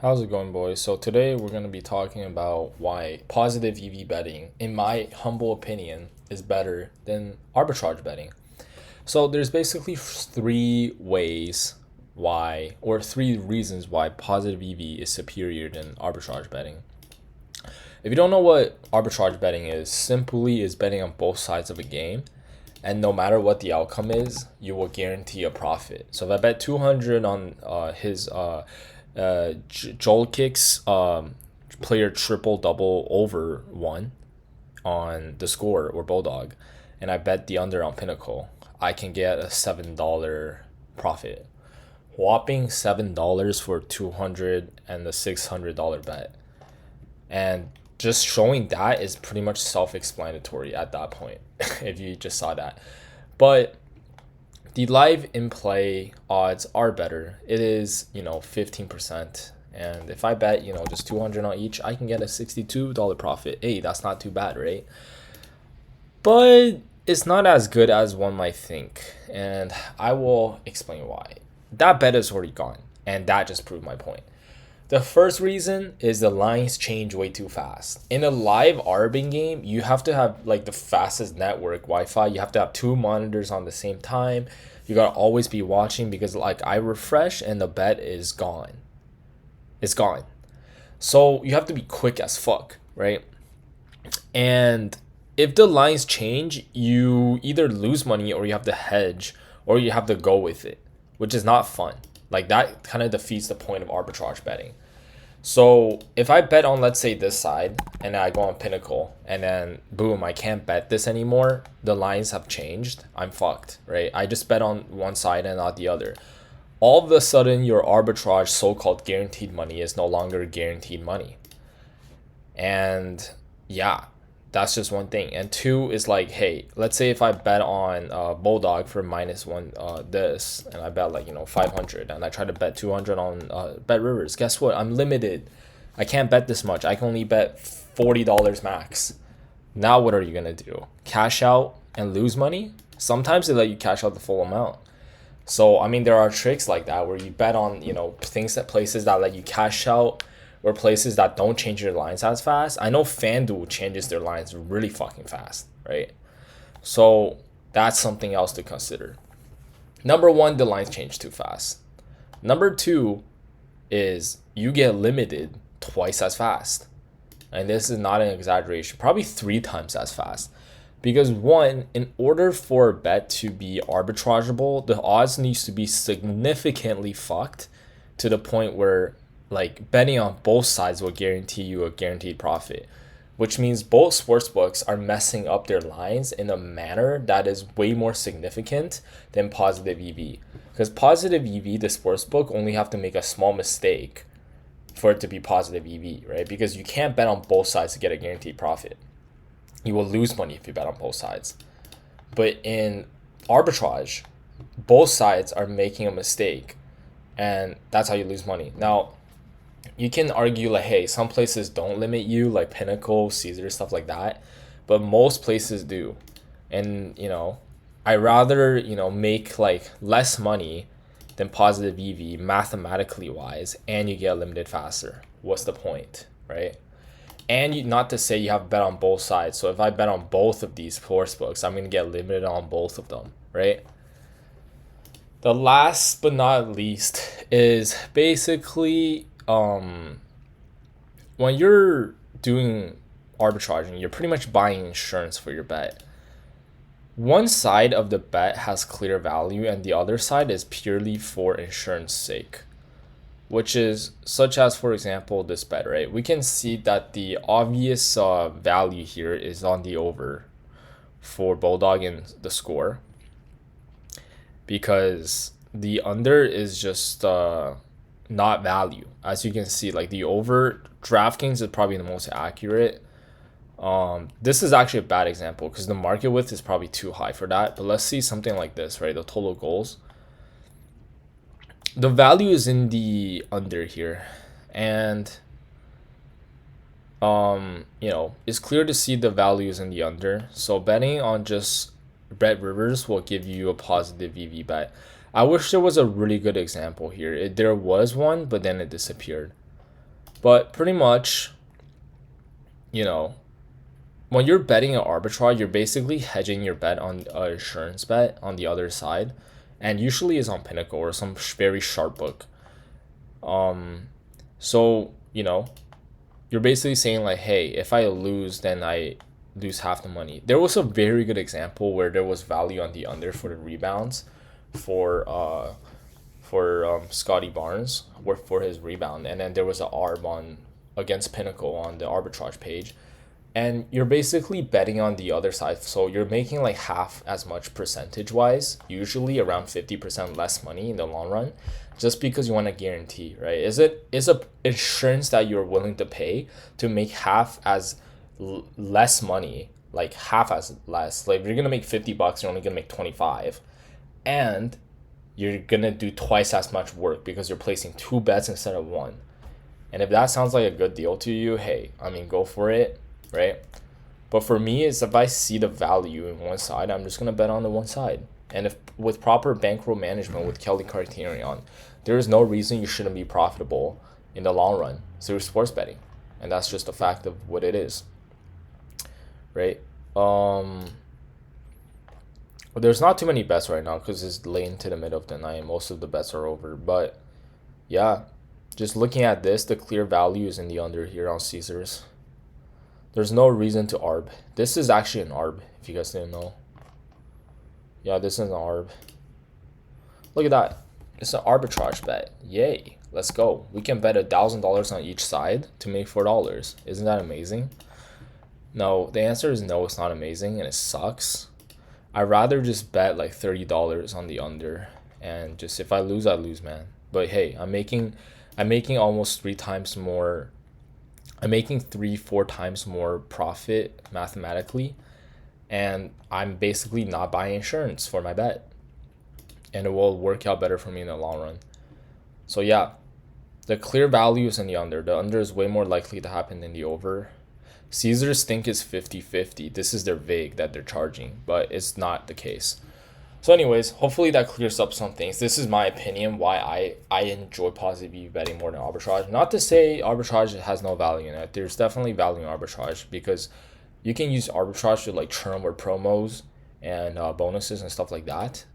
How's it going, boys? So today we're going to be talking about why positive EV betting, in my humble opinion, is better than arbitrage betting. So there's basically three ways why, or three reasons why positive EV is superior than arbitrage betting. If you don't know what arbitrage betting is, simply is betting on both sides of a game, and no matter what the outcome is, you will guarantee a profit. So if I bet 200 on his Joel Kicks player triple double over one on the score or Bulldog, and I bet the under on Pinnacle, I can get a $7 profit. Whopping $7 for 200 and the $600 bet. And just showing that is pretty much self-explanatory at that point if you just saw that. But the live in play odds are better. It is, 15%. And if I bet, just 200 on each, I can get a $62 profit. Hey, that's not too bad, right? But it's not as good as one might think. And I will explain why. That bet is already gone. And that just proved my point. The first reason is the lines change way too fast. In a live Arbing game, you have to have like the fastest network Wi-Fi. You have to have two monitors on the same time. You gotta always be watching because like I refresh and the bet is gone. It's gone. So you have to be quick as fuck, right? And if the lines change, you either lose money or you have to hedge or you have to go with it, which is not fun. Like that kind of defeats the point of arbitrage betting. So if I bet on, let's say, this side and I go on Pinnacle and then boom, I can't bet this anymore. The lines have changed. I'm fucked, right? I just bet on one side and not the other. All of a sudden, your arbitrage so-called guaranteed money is no longer guaranteed money. And yeah, that's just one thing. And two is like, hey, let's say if I bet on Bulldog for -1 this, and I bet 500, and I try to bet 200 on Bet Rivers. Guess what? I'm limited. I can't bet this much. I can only bet $40 max. Now what are you gonna do? Cash out and lose money? Sometimes they let you cash out the full amount. So I mean, there are tricks like that where you bet on places that let you cash out, or places that don't change their lines as fast. I know FanDuel changes their lines really fucking fast, right? So that's something else to consider. Number one, the lines change too fast. Number two is you get limited twice as fast. And this is not an exaggeration, probably 3 times as fast. Because one, in order for a bet to be arbitrageable, the odds needs to be significantly fucked to the point where like betting on both sides will guarantee you a guaranteed profit, which means both sportsbooks are messing up their lines in a manner that is way more significant than positive EV. Because positive EV, the sportsbook only have to make a small mistake for it to be positive EV, right? Because you can't bet on both sides to get a guaranteed profit. You will lose money if you bet on both sides. But in arbitrage, both sides are making a mistake, and that's how you lose money. Now, you can argue like, hey, some places don't limit you, like Pinnacle, Caesar, stuff like that, but most places do. And I rather make like less money than positive EV mathematically wise, and you get limited faster. What's the point, right? And not to say you have to bet on both sides. So if I bet on both of these sports books, I'm gonna get limited on both of them, right? The last but not least is basically when you're doing arbitraging, you're pretty much buying insurance for your bet. One side of the bet has clear value and the other side is purely for insurance sake, which is such as, for example, this bet, right? We can see that the obvious value here is on the over for Bulldog and the score, because the under is just not value. As you can see, like the over, DraftKings is probably the most accurate. This is actually a bad example because the market width is probably too high for that. But let's see something like this, right? The total goals. The value is in the under here, and it's clear to see the values in the under. So betting on just Bet Rivers will give you a positive EV bet. I wish there was a really good example here. There was one, but then it disappeared. But pretty much, you know, when you're betting an arbitrage, you're basically hedging your bet on an insurance bet on the other side, and usually is on Pinnacle or some very sharp book. So you're basically saying like, hey, if I lose, then I lose half the money. There was a very good example where there was value on the under for the rebounds for Scotty Barnes for his rebound, and then there was an arb on against Pinnacle on the arbitrage page, and you're basically betting on the other side, so you're making like half as much percentage wise, usually around 50% less money in the long run, just because you want to guarantee, right? Is a insurance that you're willing to pay to make half as less money, like half as less. Like if you're gonna make $50, you're only gonna make 25, and you're gonna do twice as much work because you're placing two bets instead of one. And if that sounds like a good deal to you, hey, I mean, go for it, right? But for me, is if I see the value in one side, I'm just gonna bet on the one side. And if with proper bankroll management with Kelly Criterion, there is no reason you shouldn't be profitable in the long run through sports betting, and that's just a fact of what it is, right? There's not too many bets right now because it's late into the middle of the night. Most of the bets are over, but yeah, just looking at this, the clear value is in the under here on Caesars. There's no reason to arb. This is actually an arb, if you guys didn't know. Yeah, this is an arb. Look at that. It's an arbitrage bet. Yay. Let's go. We can bet $1,000 on each side to make $4. Isn't that amazing? No, the answer is no, it's not amazing and it sucks. I'd rather just bet like $30 on the under, and just if I lose, I lose, man. But hey, I'm making almost 3 times more. I'm making 3-4 times more profit mathematically, and I'm basically not buying insurance for my bet, and it will work out better for me in the long run. So yeah, the clear value is in the under. The under is way more likely to happen than the over. Caesars think it's 50-50. This is their vig that they're charging, but it's not the case. So anyways, hopefully that clears up some things. This is my opinion why I enjoy positive EV betting more than arbitrage. Not to say arbitrage has no value in it. There's definitely value in arbitrage because you can use arbitrage to like churn more promos and bonuses and stuff like that.